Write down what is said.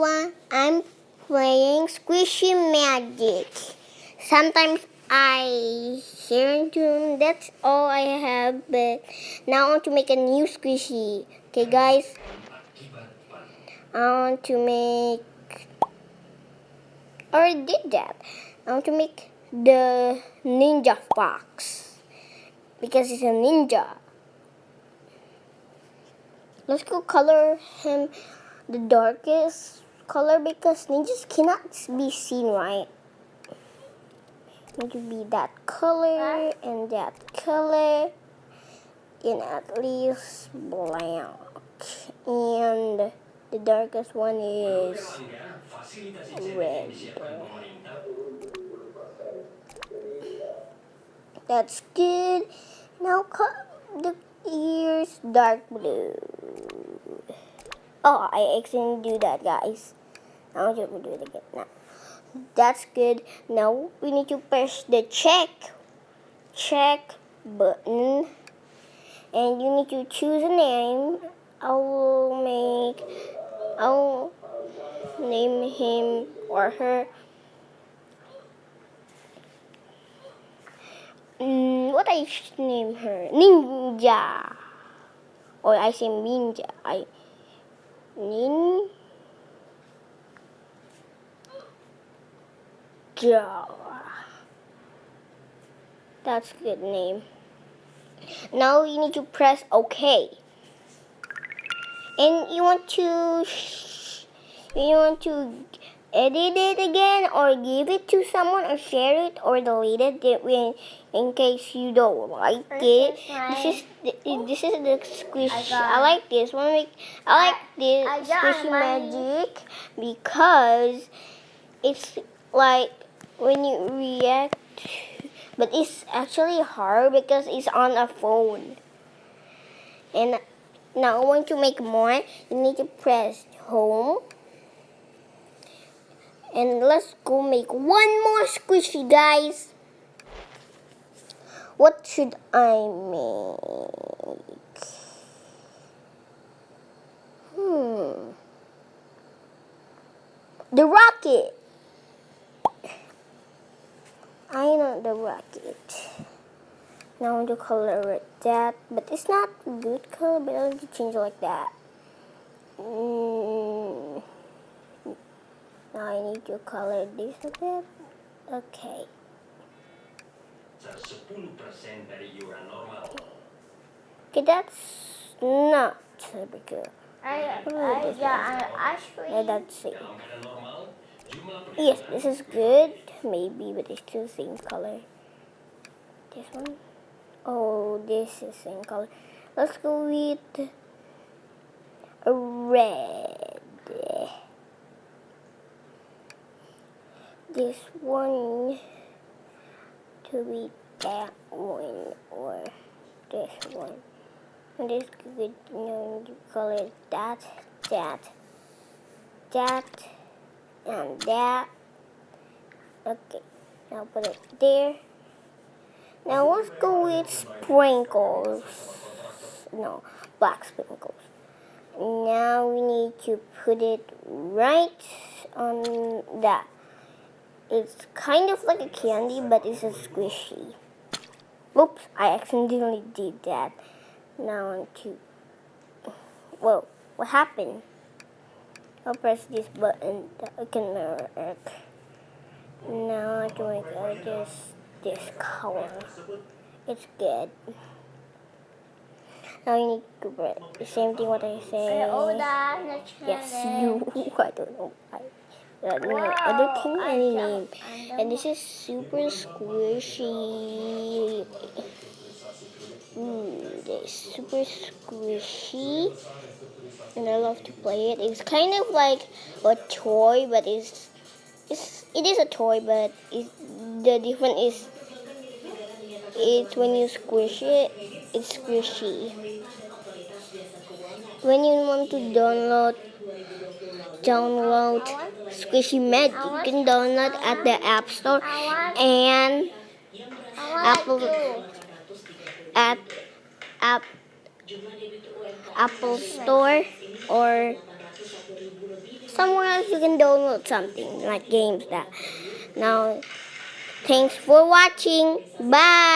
I'm playing Squishy Magic. Sometimes I share into that's all I have, but now I want to make a new Squishy. Okay, guys, I want to make. I already did that. I want to make the Ninja Fox because he's a ninja. Let's go color him the darkest color because ninjas cannot be seen, right? Need to be that color and that color and at least black, and the darkest one is red. That's good. Now cut the ears dark blue. Oh, I accidentally do that, guys. Now I'm gonna do it again now. That's good. Now we need to press the check button, and you need to choose a name. I'll name him or her. What I should name her? Ninja. Or I say Ninja. Ninja. That's a good name. Now you need to press OK. And you want to edit it again, or give it to someone, or share it, or delete it in case you don't like it. This is the squish. I like this one. I like this Squishy Magic because it's like when you react, but it's actually hard because it's on a phone. And now I want to make more. You need to press home. And let's go make one more squishy, guys. What should I make? The rocket. I know the rocket. Now I want to color it that, but it's not good color, but I'll change it like that. Now I need to color this a bit. Okay. Okay, that's not very good. That's it. Yes, this is good. Maybe, but it's still the same color. This one. Oh, this is same color. Let's go with a red. This one to be that one, or this one. And this good, you color that, and that. Okay, now put it there. Now let's go with sprinkles. No, black sprinkles. Now we need to put it right on that. It's kind of like a candy, but it's a squishy. Oops, I accidentally did that. Now on to... Whoa, what happened? I'll press this button that can work. Now I can make this color. It's good. Now you need to press the same thing what I say. Yes, you. I don't know why. I don't think any name. And this is super squishy. It's super squishy, and I love to play it. It's kind of like a toy, but it is a toy, but the difference is it's when you squish it, it's squishy. When you want to download Squishy Magic, you can download at the App Store and Apple Store or somewhere else you can download something like games that. Now, thanks for watching. Bye.